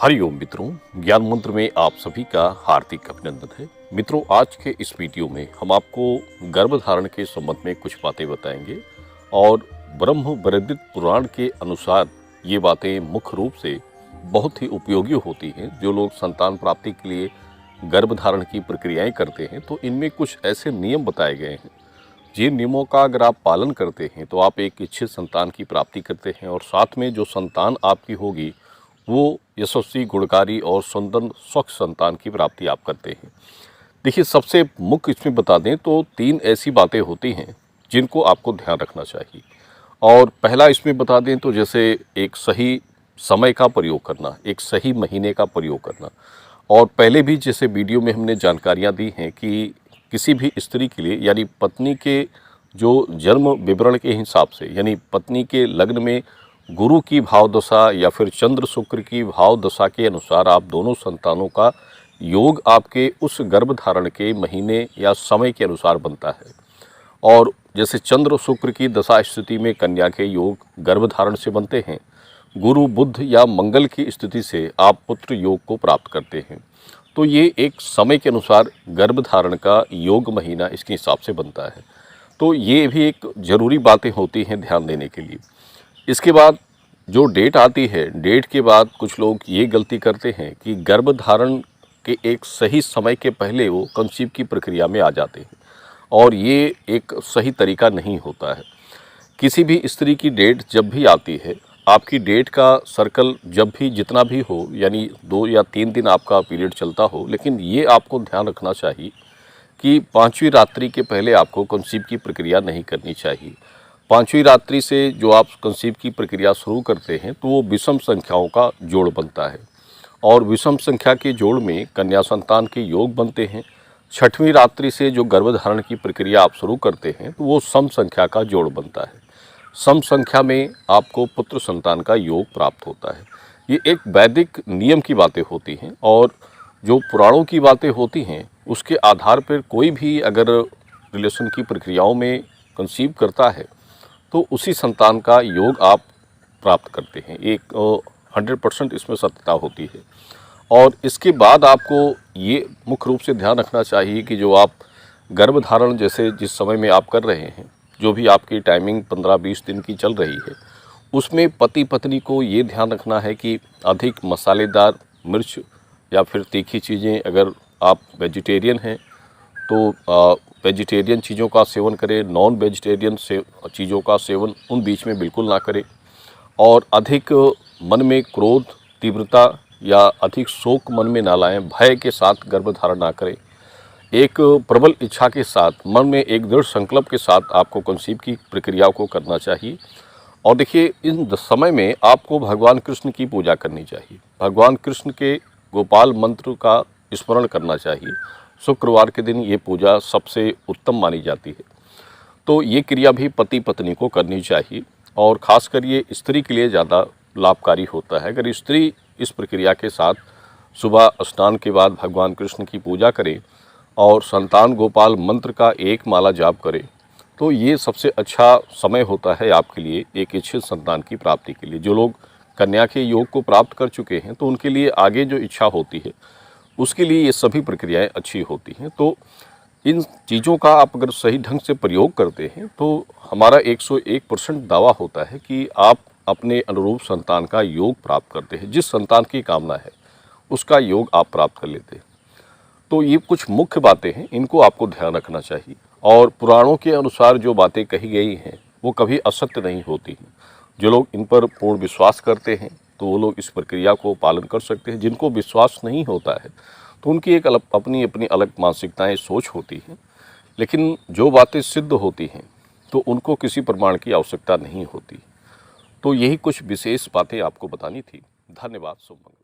हरिओम मित्रों, ज्ञान मंत्र में आप सभी का हार्दिक अभिनंदन है। मित्रों, आज के इस वीडियो में हम आपको गर्भधारण के संबंध में कुछ बातें बताएंगे और ब्रह्म वैदिक पुराण के अनुसार ये बातें मुख्य रूप से बहुत ही उपयोगी होती हैं। जो लोग संतान प्राप्ति के लिए गर्भधारण की प्रक्रियाएं करते हैं तो इनमें कुछ ऐसे नियम बताए गए हैं जिन नियमों का अगर आप पालन करते हैं तो आप एक इच्छित संतान की प्राप्ति करते हैं और साथ में जो संतान आपकी होगी वो यशस्वी, गुणकारी और सुंदर स्वच्छ संतान की प्राप्ति आप करते हैं। देखिए, सबसे मुख्य इसमें बता दें तो 3 ऐसी बातें होती हैं जिनको आपको ध्यान रखना चाहिए। और पहला इसमें बता दें तो जैसे एक सही समय का प्रयोग करना, एक सही महीने का प्रयोग करना। और पहले भी जैसे वीडियो में हमने जानकारियाँ दी हैं कि किसी भी स्त्री के लिए यानी पत्नी के जो जन्म विवरण के हिसाब से, यानी पत्नी के लग्न में गुरु की भाव दशा या फिर चंद्र शुक्र की भाव दशा के अनुसार आप दोनों संतानों का योग आपके उस गर्भधारण के महीने या समय के अनुसार बनता है। और जैसे चंद्र शुक्र की दशा स्थिति में कन्या के योग गर्भधारण से बनते हैं, गुरु बुध या मंगल की स्थिति से आप पुत्र योग को प्राप्त करते हैं। तो ये एक समय के अनुसार गर्भधारण का योग महीना इसके हिसाब से बनता है। तो ये भी एक ज़रूरी बातें होती हैं ध्यान देने के लिए। इसके बाद जो डेट आती है, डेट के बाद कुछ लोग ये गलती करते हैं कि गर्भधारण के एक सही समय के पहले वो कंसीव की प्रक्रिया में आ जाते हैं और ये एक सही तरीका नहीं होता है। किसी भी स्त्री की डेट जब भी आती है, आपकी डेट का सर्कल जब भी जितना भी हो, यानी 2 या 3 दिन आपका पीरियड चलता हो, लेकिन ये आपको ध्यान रखना चाहिए कि 5वीं रात्रि के पहले आपको कंसीव की प्रक्रिया नहीं करनी चाहिए। 5वीं रात्रि से जो आप कंसीव की प्रक्रिया शुरू करते हैं तो वो विषम संख्याओं का जोड़ बनता है और विषम संख्या के जोड़ में कन्या संतान के योग बनते हैं। 6वीं रात्रि से जो गर्भधारण की प्रक्रिया आप शुरू करते हैं तो वो सम संख्या का जोड़ बनता है। सम संख्या में आपको पुत्र संतान का योग प्राप्त होता है। ये एक वैदिक नियम की बातें होती हैं और जो पुराणों की बातें होती हैं उसके आधार पर कोई भी अगर रिलेशन की प्रक्रियाओं में कंसीव करता है तो उसी संतान का योग आप प्राप्त करते हैं। एक 100% इसमें सत्यता होती है। और इसके बाद आपको ये मुख्य रूप से ध्यान रखना चाहिए कि जो आप गर्भधारण जैसे जिस समय में आप कर रहे हैं, जो भी आपकी टाइमिंग 15-20 दिन की चल रही है, उसमें पति पत्नी को ये ध्यान रखना है कि अधिक मसालेदार, मिर्च या फिर तीखी चीज़ें, अगर आप वेजिटेरियन हैं तो वेजिटेरियन चीज़ों का सेवन करें, नॉन वेजिटेरियन चीज़ों का सेवन उन बीच में बिल्कुल ना करें। और अधिक मन में क्रोध, तीव्रता या अधिक शोक मन में ना लाएं, भय के साथ गर्भधारण ना करें। एक प्रबल इच्छा के साथ, मन में एक दृढ़ संकल्प के साथ आपको कंसीव की प्रक्रिया को करना चाहिए। और देखिए, इन समय में आपको भगवान कृष्ण की पूजा करनी चाहिए। भगवान कृष्ण के गोपाल मंत्र का स्मरण करना चाहिए। शुक्रवार के दिन ये पूजा सबसे उत्तम मानी जाती है। तो ये क्रिया भी पति पत्नी को करनी चाहिए और ख़ासकर ये स्त्री के लिए ज़्यादा लाभकारी होता है। अगर स्त्री इस प्रक्रिया के साथ सुबह स्नान के बाद भगवान कृष्ण की पूजा करे और संतान गोपाल मंत्र का एक माला जाप करे तो ये सबसे अच्छा समय होता है आपके लिए एक इच्छित संतान की प्राप्ति के लिए। जो लोग कन्या के योग को प्राप्त कर चुके हैं तो उनके लिए आगे जो इच्छा होती है उसके लिए ये सभी प्रक्रियाएं अच्छी होती हैं। तो इन चीज़ों का आप अगर सही ढंग से प्रयोग करते हैं तो हमारा 101% दावा होता है कि आप अपने अनुरूप संतान का योग प्राप्त करते हैं। जिस संतान की कामना है उसका योग आप प्राप्त कर लेते हैं। तो ये कुछ मुख्य बातें हैं, इनको आपको ध्यान रखना चाहिए। और पुराणों के अनुसार जो बातें कही गई हैं वो कभी असत्य नहीं होती हैं। जो लोग इन पर पूर्ण विश्वास करते हैं तो वो लोग इस प्रक्रिया को पालन कर सकते हैं। जिनको विश्वास नहीं होता है तो उनकी एक अपनी अपनी अलग मानसिकताएं, सोच होती हैं। लेकिन जो बातें सिद्ध होती हैं तो उनको किसी प्रमाण की आवश्यकता नहीं होती। तो यही कुछ विशेष बातें आपको बतानी थी। धन्यवाद। शुभ मंगल।